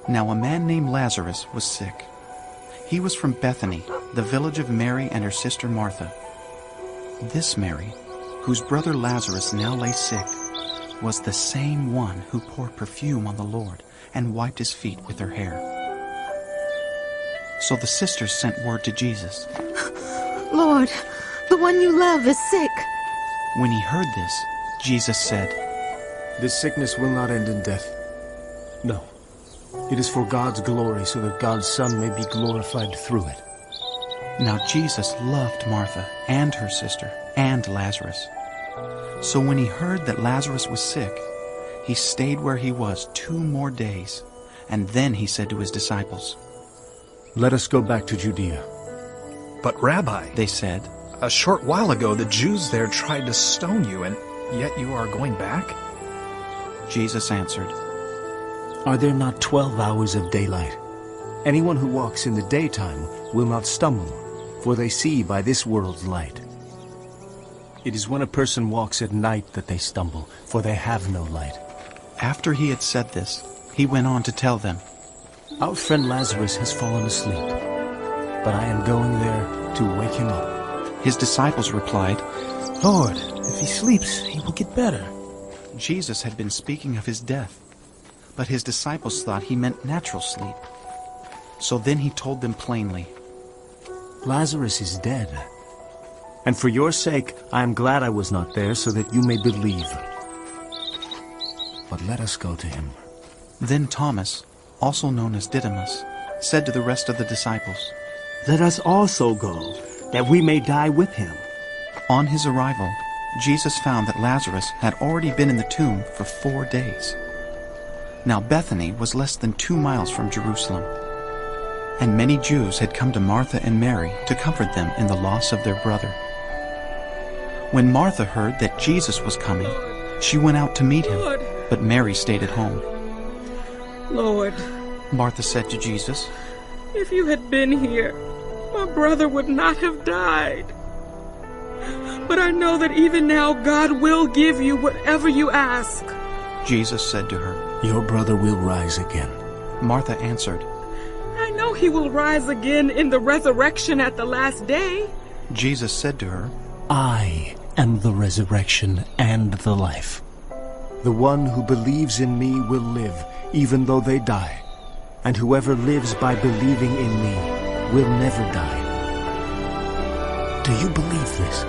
Now a man named Lazarus was sick. He was from Bethany, the village of Mary and her sister Martha. This Mary, whose brother Lazarus now lay sick, was the same one who poured perfume on the Lord and wiped his feet with her hair. So the sisters sent word to Jesus. Lord, the one you love is sick. When he heard this, Jesus said, This sickness will not end in death. No. It is for God's glory, so that God's Son may be glorified through it. Now Jesus loved Martha and her sister and Lazarus. So when he heard that Lazarus was sick, he stayed where he was 2 more days. And then he said to his disciples, Let us go back to Judea. But Rabbi, they said, a short while ago the Jews there tried to stone you, and yet you are going back? Jesus answered, Are there not 12 hours of daylight? Anyone who walks in the daytime will not stumble, for they see by this world's light. It is when a person walks at night that they stumble, for they have no light. After he had said this, he went on to tell them, Our friend Lazarus has fallen asleep, but I am going there to wake him up. His disciples replied, Lord, if he sleeps, he will get better. Jesus had been speaking of his death, but his disciples thought he meant natural sleep. So then he told them plainly, Lazarus is dead, and for your sake I am glad I was not there, so that you may believe. But let us go to him. Then Thomas, also known as Didymus, said to the rest of the disciples, Let us also go, that we may die with him. On his arrival, Jesus found that Lazarus had already been in the tomb for 4 days. Now Bethany was less than 2 miles from Jerusalem, and many Jews had come to Martha and Mary to comfort them in the loss of their brother. When Martha heard that Jesus was coming, she went out to meet him, but Mary stayed at home. Lord, Martha said to Jesus, if you had been here, my brother would not have died. But I know that even now God will give you whatever you ask. Jesus said to her, Your brother will rise again. Martha answered, I know he will rise again in the resurrection at the last day. Jesus said to her, I am the resurrection and the life. The one who believes in me will live, even though they die. And whoever lives by believing in me will never die. Do you believe this?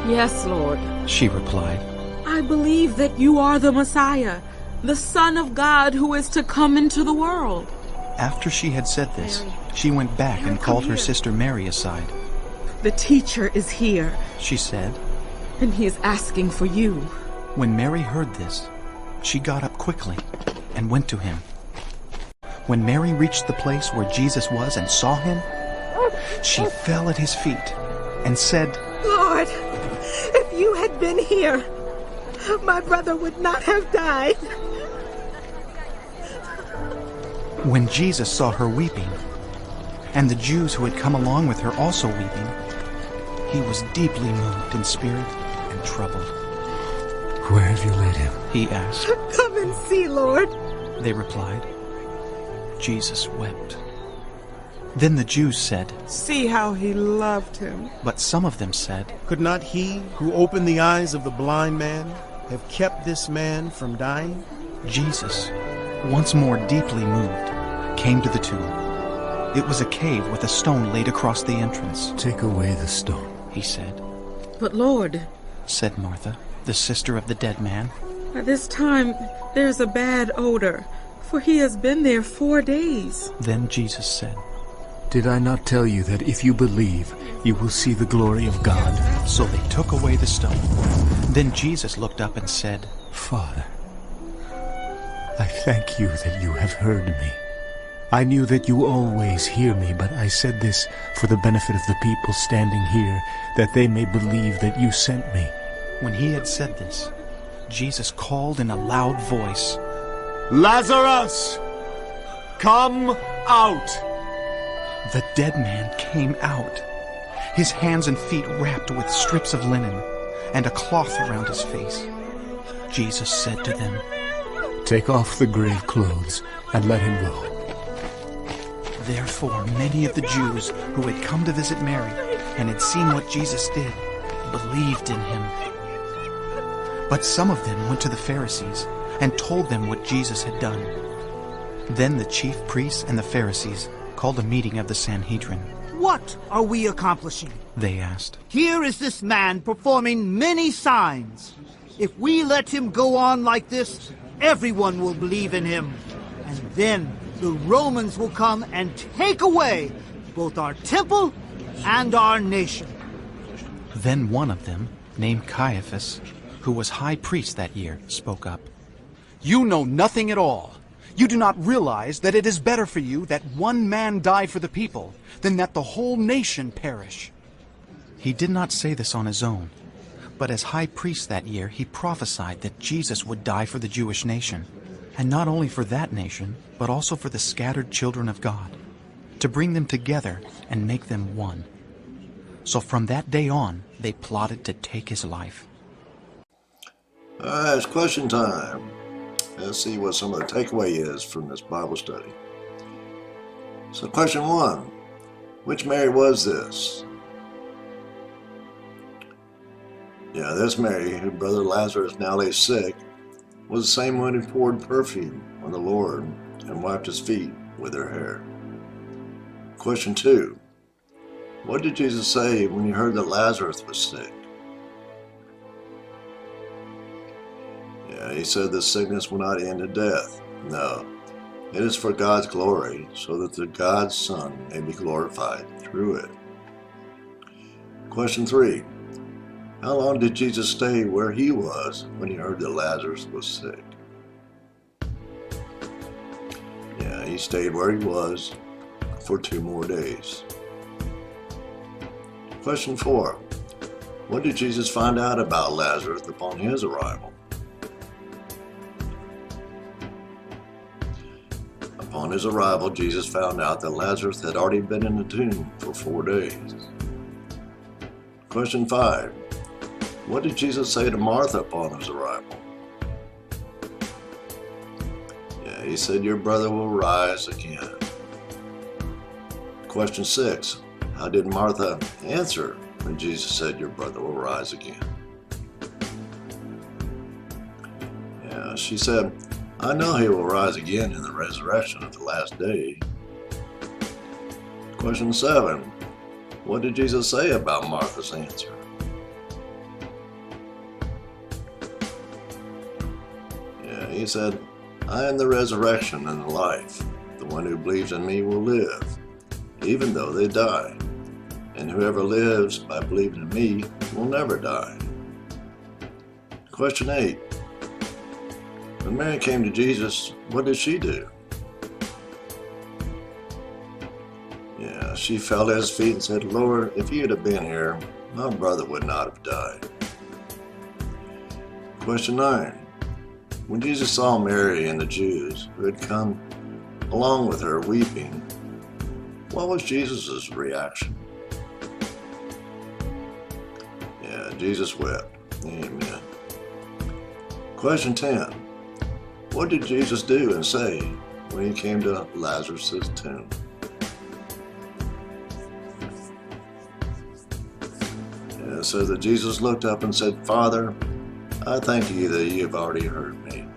Yes, Lord, she replied. I believe that you are the Messiah, the Son of God who is to come into the world. After she had said this, she went back and called her sister Mary aside. The teacher is here, she said, and he is asking for you. When Mary heard this, she got up quickly and went to him. When Mary reached the place where Jesus was and saw him, she fell at his feet and said, Lord, if you had been here, my brother would not have died. When Jesus saw her weeping, and the Jews who had come along with her also weeping, he was deeply moved in spirit and troubled. Where have you laid him? He asked. Come and see, Lord. They replied. Jesus wept. Then the Jews said, See how he loved him. But some of them said, Could not he who opened the eyes of the blind man have kept this man from dying? Jesus, once more deeply moved, came to the tomb. It was a cave with a stone laid across the entrance. Take away the stone, he said. But Lord, said Martha, the sister of the dead man, at this time there's a bad odor, for he has been there 4 days. Then Jesus said, Did I not tell you that if you believe, you will see the glory of God? So they took away the stone. Then Jesus looked up and said, Father, I thank you that you have heard me. I knew that you always hear me, but I said this for the benefit of the people standing here, that they may believe that you sent me. When he had said this, Jesus called in a loud voice, Lazarus, come out! The dead man came out, his hands and feet wrapped with strips of linen, and a cloth around his face. Jesus said to them, Take off the grave clothes and let him go. Therefore, many of the Jews who had come to visit Mary and had seen what Jesus did believed in him. But some of them went to the Pharisees and told them what Jesus had done. Then the chief priests and the Pharisees called a meeting of the Sanhedrin. What are we accomplishing? They asked. Here is this man performing many signs. If we let him go on like this, everyone will believe in him. And then the Romans will come and take away both our temple and our nation. Then one of them, named Caiaphas, who was high priest that year, spoke up. You know nothing at all. You do not realize that it is better for you that one man die for the people than that the whole nation perish. He did not say this on his own, but as high priest that year, he prophesied that Jesus would die for the Jewish nation, and not only for that nation, but also for the scattered children of God, to bring them together and make them one. So from that day on, they plotted to take his life. All right, it's question time. Let's see what some of the takeaway is from this Bible study. So question 1, which Mary was this? Yeah, this Mary, whose brother Lazarus now lay sick, was the same one who poured perfume on the Lord and wiped his feet with her hair. Question 2, what did Jesus say when he heard that Lazarus was sick? Yeah, he said the sickness will not end in death. No, it is for God's glory, so that the God's Son may be glorified through it. Question 3, how long did Jesus stay where he was when he heard that Lazarus was sick? Yeah, he stayed where he was for 2 more days. Question 4, what did Jesus find out about Lazarus upon his arrival? Upon his arrival, Jesus found out that Lazarus had already been in the tomb for 4 days. Question 5, what did Jesus say to Martha upon his arrival? Yeah, he said, your brother will rise again. Question 6, how did Martha answer when Jesus said, your brother will rise again? Yeah, she said, I know he will rise again in the resurrection of the last day. Question 7, what did Jesus say about Martha's answer? Yeah, he said, I am the resurrection and the life. The one who believes in me will live, even though they die. And whoever lives by believing in me will never die. Question 8, when Mary came to Jesus, what did she do? Yeah, she fell at his feet and said, Lord, if you had been here, my brother would not have died. Question 9, when Jesus saw Mary and the Jews who had come along with her weeping, what was Jesus' reaction? Yeah, Jesus wept. Amen. Question 10, what did Jesus do and say when he came to Lazarus' tomb? And it says that Jesus looked up and said, Father, I thank you that you have already heard me.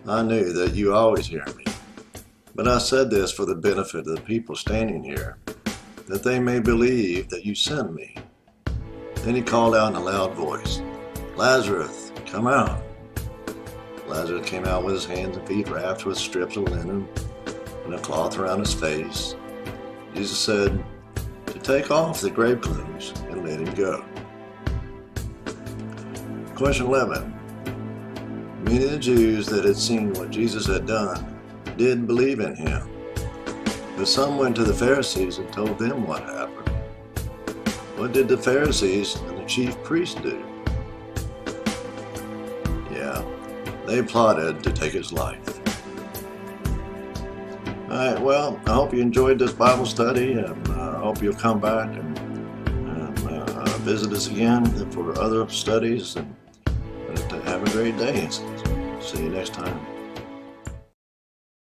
I knew that you always hear me. But I said this for the benefit of the people standing here, that they may believe that you sent me. Then he called out in a loud voice, Lazarus, come out. Lazarus came out with his hands and feet wrapped with strips of linen and a cloth around his face. Jesus said to take off the grave clothes and let him go. Question 11. Many of the Jews that had seen what Jesus had done did believe in him, but some went to the Pharisees and told them what happened. What did the Pharisees and the chief priests do? Yeah, they plotted to take his life. All right, well, I hope you enjoyed this Bible study, and I hope you'll come back and visit us again for other studies, and have a great day. See you next time.